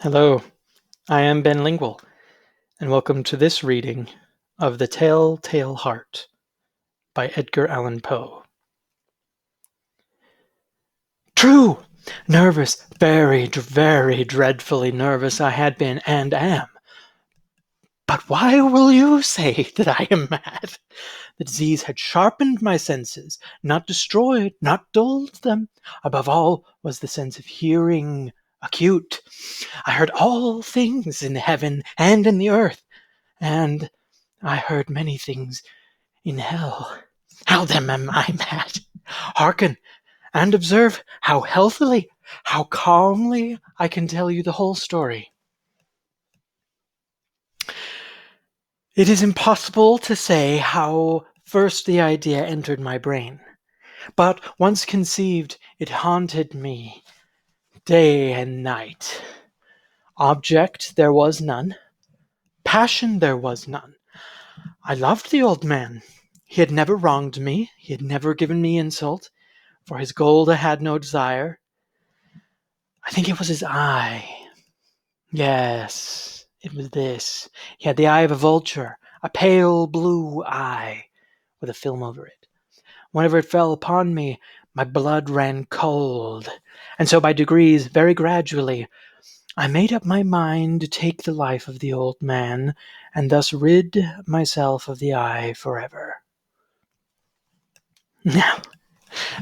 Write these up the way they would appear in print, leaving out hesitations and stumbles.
Hello, I am Ben Lingual, and welcome to this reading of The Tell-Tale Heart by Edgar Allan Poe. True! Nervous, very, very dreadfully nervous I had been and am. But why will you say that I am mad? The disease had sharpened my senses, not destroyed, not dulled them. Above all was the sense of hearing acute. I heard all things in heaven and in the earth, and I heard many things in hell. How then am I mad? Hearken and observe how healthily, how calmly I can tell you the whole story. It is impossible to say how first the idea entered my brain, but once conceived, it haunted me day and night. Object there was none, passion there was none. I loved the old man. He had never wronged me, he had never given me insult. For his gold I had no desire. I think it was his eye. Yes, it was this. He had the eye of a vulture, a pale blue eye, with a film over it. Whenever it fell upon me, my blood ran cold. And so by degrees, very gradually, I made up my mind to take the life of the old man, and thus rid myself of the eye forever. Now,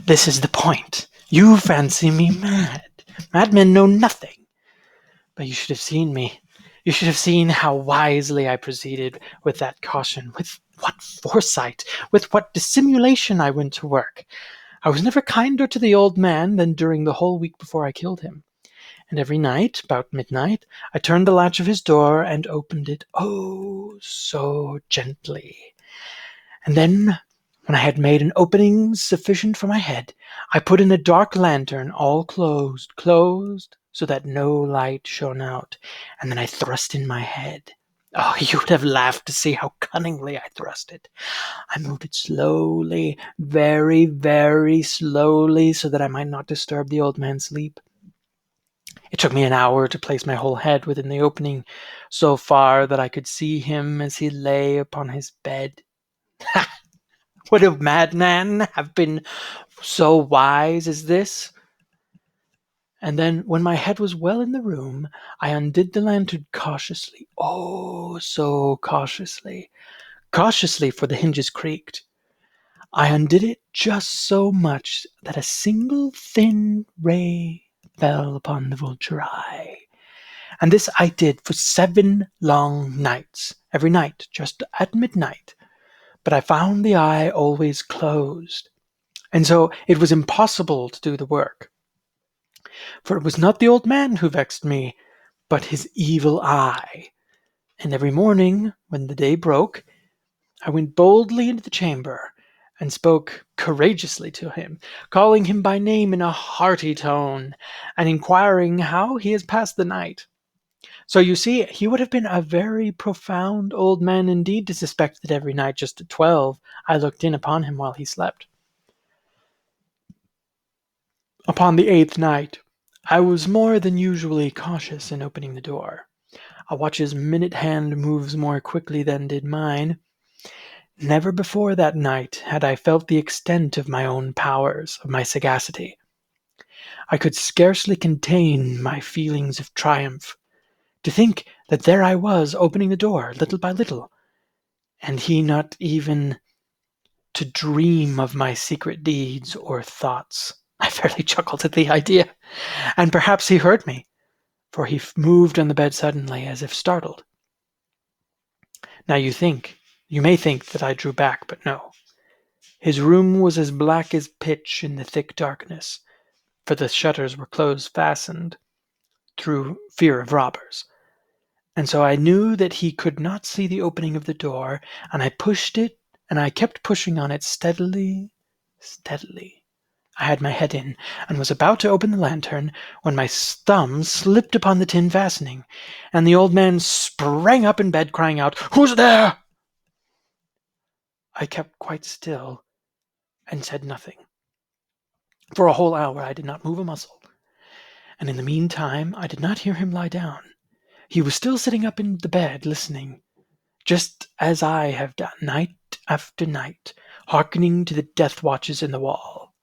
this is the point. You fancy me mad. Madmen know nothing. But you should have seen me. You should have seen how wisely I proceeded with that caution, with what foresight, with what dissimulation I went to work. I was never kinder to the old man than during the whole week before I killed him. And every night, about midnight, I turned the latch of his door and opened it, oh, so gently. And then, when I had made an opening sufficient for my head, I put in a dark lantern, all closed, so that no light shone out, and then I thrust in my head. Oh, you would have laughed to see how cunningly I thrust it. I moved it slowly, very, very slowly, so that I might not disturb the old man's sleep. It took me an hour to place my whole head within the opening, so far that I could see him as he lay upon his bed. Ha! Would a madman have been so wise as this? And then, when my head was well in the room, I undid the lantern cautiously, oh, so cautiously, for the hinges creaked. I undid it just so much that a single thin ray fell upon the vulture eye. And this I did for 7 long nights, every night, just at midnight. But I found the eye always closed, and so it was impossible to do the work. For it was not the old man who vexed me, but his evil eye. And every morning, when the day broke, I went boldly into the chamber and spoke courageously to him, calling him by name in a hearty tone, and inquiring how he has passed the night. So you see, he would have been a very profound old man indeed to suspect that every night just at 12 I looked in upon him while he slept. Upon the 8th night, I was more than usually cautious in opening the door. A watch's minute hand moves more quickly than did mine. Never before that night had I felt the extent of my own powers, of my sagacity. I could scarcely contain my feelings of triumph. To think that there I was, opening the door, little by little, and he not even to dream of my secret deeds or thoughts. I fairly chuckled at the idea, and perhaps he heard me, for he moved on the bed suddenly, as if startled. Now you may think that I drew back, but no. His room was as black as pitch in the thick darkness, for the shutters were close fastened, through fear of robbers. And so I knew that he could not see the opening of the door, and I pushed it, and I kept pushing on it steadily, steadily. I had my head in, and was about to open the lantern, when my thumb slipped upon the tin fastening, and the old man sprang up in bed, crying out, "Who's there?" I kept quite still, and said nothing. For a whole hour I did not move a muscle. and in the meantime I did not hear him lie down. He was still sitting up in the bed, listening, just as I have done night after night, hearkening to the death watches in the wall.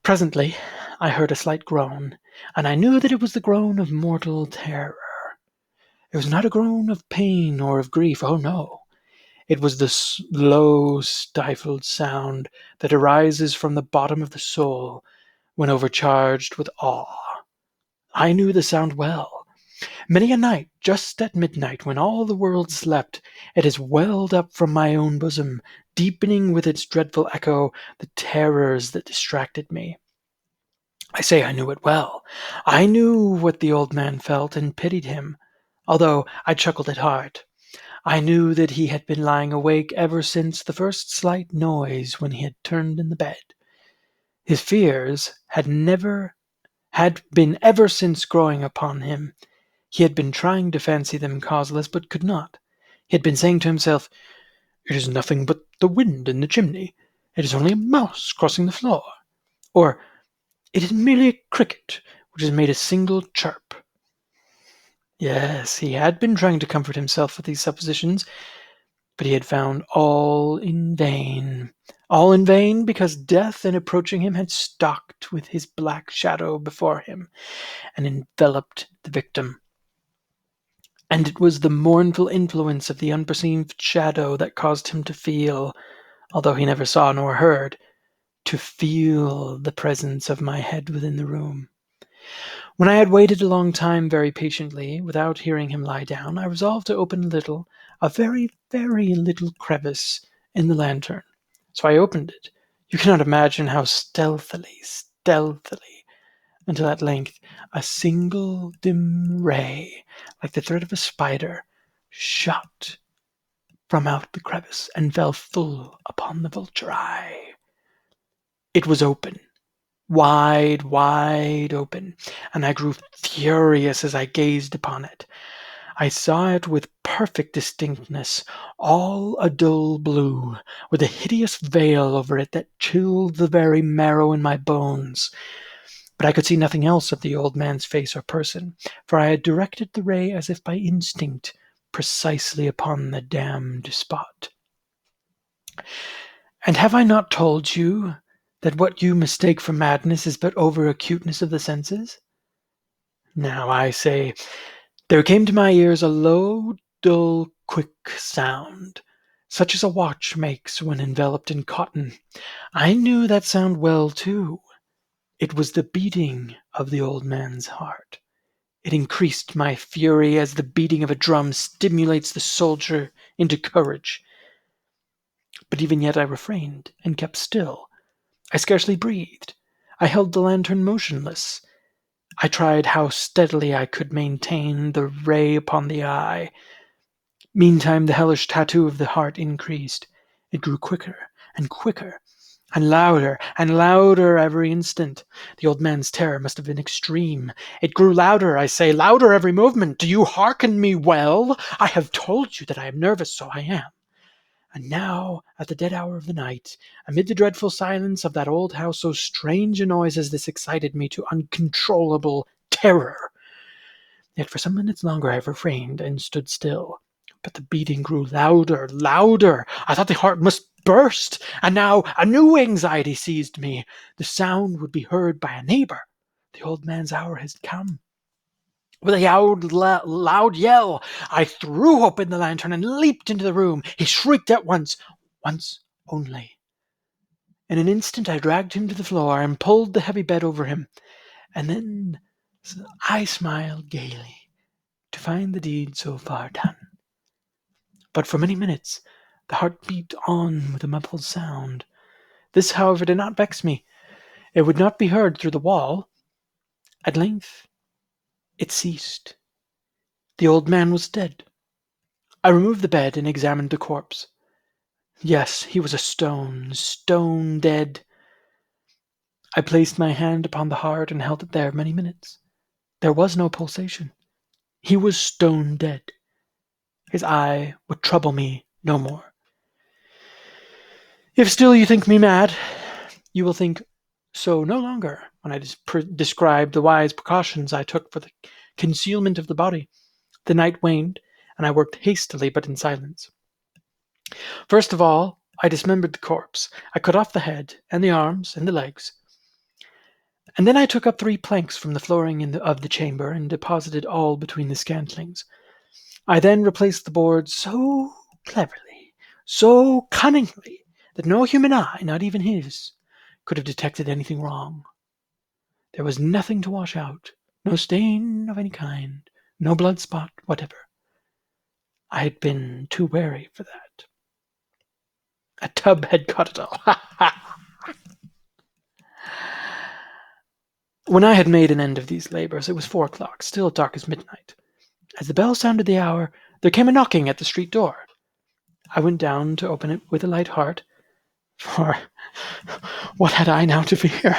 Presently I heard a slight groan, and I knew that it was the groan of mortal terror. It was not a groan of pain or of grief, oh no. It was the low, stifled sound that arises from the bottom of the soul when overcharged with awe. I knew the sound well. Many a night, just at midnight, when all the world slept, it has welled up from my own bosom, deepening with its dreadful echo the terrors that distracted me. I say I knew it well. I knew what the old man felt, and pitied him, although I chuckled at heart. I knew that he had been lying awake ever since the first slight noise when he had turned in the bed. His fears had been ever since growing upon him. He had been trying to fancy them causeless, but could not. He had been saying to himself, "It is nothing but the wind in the chimney. It is only a mouse crossing the floor." Or, "It is merely a cricket which has made a single chirp." Yes, he had been trying to comfort himself with these suppositions, but he had found all in vain. All in vain, because death, in approaching him, had stalked with his black shadow before him, and enveloped the victim. And it was the mournful influence of the unperceived shadow that caused him to feel, although he never saw nor heard, to feel the presence of my head within the room. When I had waited a long time very patiently, without hearing him lie down, I resolved to open a very, very little crevice in the lantern. So I opened it. You cannot imagine how stealthily, until at length a single dim ray, like the thread of a spider, shot from out the crevice and fell full upon the Vulture Eye. It was open. Wide, wide open, and I grew furious as I gazed upon it. I saw it with perfect distinctness, all a dull blue, with a hideous veil over it that chilled the very marrow in my bones. But I could see nothing else of the old man's face or person, for I had directed the ray as if by instinct, precisely upon the damned spot. And have I not told you that what you mistake for madness is but over-acuteness of the senses? Now, I say, there came to my ears a low, dull, quick sound, such as a watch makes when enveloped in cotton. I knew that sound well, too. It was the beating of the old man's heart. It increased my fury as the beating of a drum stimulates the soldier into courage. But even yet I refrained and kept still. I scarcely breathed. I held the lantern motionless. I tried how steadily I could maintain the ray upon the eye. Meantime the hellish tattoo of the heart increased. It grew quicker and quicker, and louder every instant. The old man's terror must have been extreme. It grew louder, I say, louder every movement. Do you hearken me well? I have told you that I am nervous, so I am. And now, at the dead hour of the night, amid the dreadful silence of that old house, so strange a noise as this excited me to uncontrollable terror. Yet for some minutes longer I refrained and stood still. But the beating grew louder. I thought the heart must burst, and now a new anxiety seized me. The sound would be heard by a neighbor. The old man's hour had come. With a loud yell, I threw open the lantern and leaped into the room. He shrieked at once only. In an instant I dragged him to the floor and pulled the heavy bed over him. And then I smiled gaily to find the deed so far done. But for many minutes the heart beat on with a muffled sound. This, however, did not vex me. It would not be heard through the wall. At length it ceased. The old man was dead. I removed the bed and examined the corpse. Yes, he was a stone dead. I placed my hand upon the heart and held it there many minutes. There was no pulsation. He was stone dead. His eye would trouble me no more. If still you think me mad, you will think so no longer. when I described the wise precautions I took for the concealment of the body. The night waned, and I worked hastily but in silence. First of all, I dismembered the corpse. I cut off the head, and the arms, and the legs. And then I took up 3 planks from the flooring of the chamber and deposited all between the scantlings. I then replaced the boards so cleverly, so cunningly, that no human eye, not even his, could have detected anything wrong. There was nothing to wash out, no stain of any kind, no blood spot whatever. I had been too wary for that. A tub had caught it all. When I had made an end of these labors, it was 4 o'clock, still dark as midnight. As the bell sounded the hour, there came a knocking at the street door. I went down to open it with a light heart, for what had I now to fear?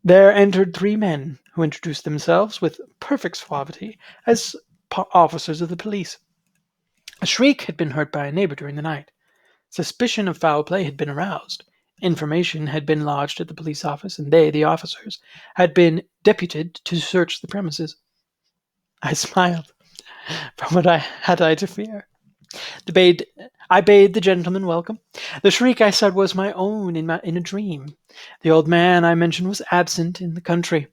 There entered 3 men, who introduced themselves with perfect suavity as officers of the police. A shriek had been heard by a neighbor during the night. Suspicion of foul play had been aroused. Information had been lodged at the police office, and they, the officers, had been deputed to search the premises. I smiled. From what had I to fear? I bade the gentleman welcome. The shriek, I said, was my own in a dream. The old man I mentioned was absent in the country.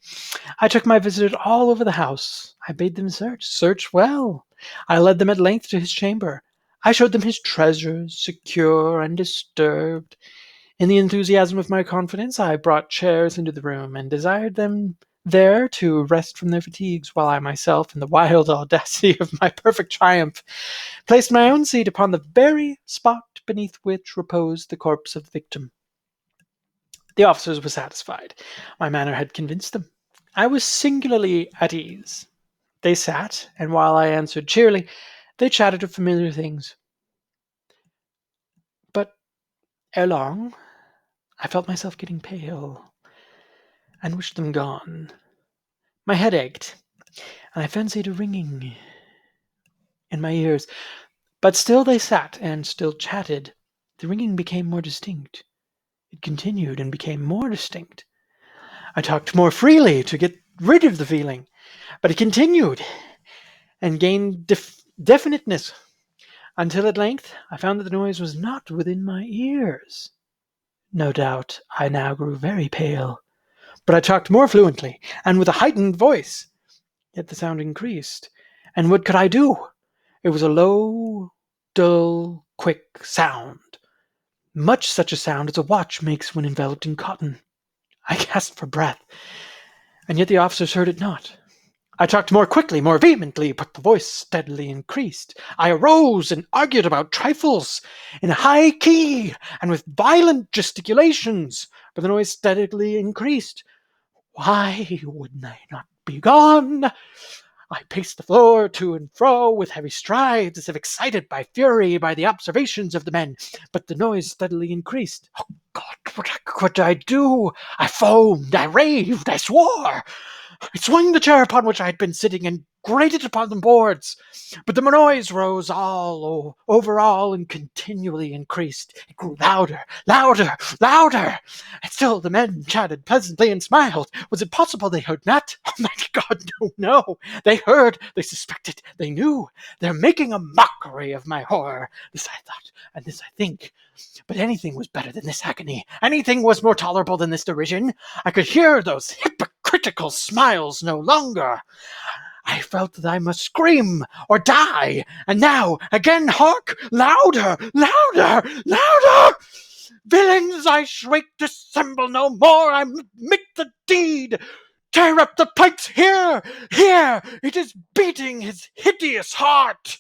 I took my visitors all over the house. I bade them search well. I led them at length to his chamber. I showed them his treasures, secure, undisturbed. In the enthusiasm of my confidence, I brought chairs into the room and desired them there to rest from their fatigues, while I myself, in the wild audacity of my perfect triumph, placed my own seat upon the very spot beneath which reposed the corpse of the victim. The officers were satisfied. My manner had convinced them. I was singularly at ease. They sat, and while I answered cheerily, they chatted of familiar things. But ere long, I felt myself getting pale, and wished them gone. My head ached, and I fancied a ringing in my ears. But still they sat, and still chatted. The ringing became more distinct. It continued and became more distinct. I talked more freely to get rid of the feeling, but it continued and gained definiteness, until at length I found that the noise was not within my ears. No doubt I now grew very pale, but I talked more fluently and with a heightened voice. Yet the sound increased, and what could I do? It was a low, dull, quick sound, much such a sound as a watch makes when enveloped in cotton. I gasped for breath, and yet the officers heard it not. I talked more quickly, more vehemently, but the voice steadily increased. I arose and argued about trifles in a high key and with violent gesticulations, but the noise steadily increased. Why would I not be gone? I paced the floor to and fro with heavy strides, as if excited by fury by the observations of the men, but the noise steadily increased. Oh God, what could I do? I foamed, I raved, I swore. I swung the chair upon which I had been sitting and grated upon the boards, but the noise rose over all and continually increased. It grew louder, louder, louder, and still the men chatted pleasantly and smiled. Was it possible they heard not? Oh my God, no. They heard, they suspected, they knew. They're making a mockery of my horror. This I thought, and this I think. But anything was better than this agony. Anything was more tolerable than this derision. I could hear those hypocritical smiles no longer. I felt that I must scream or die. And now, again, hark! Louder! Louder! Louder! Villains, I shriek, dissemble no more. I make the deed. Tear up the pipes here! Here! It is beating his hideous heart!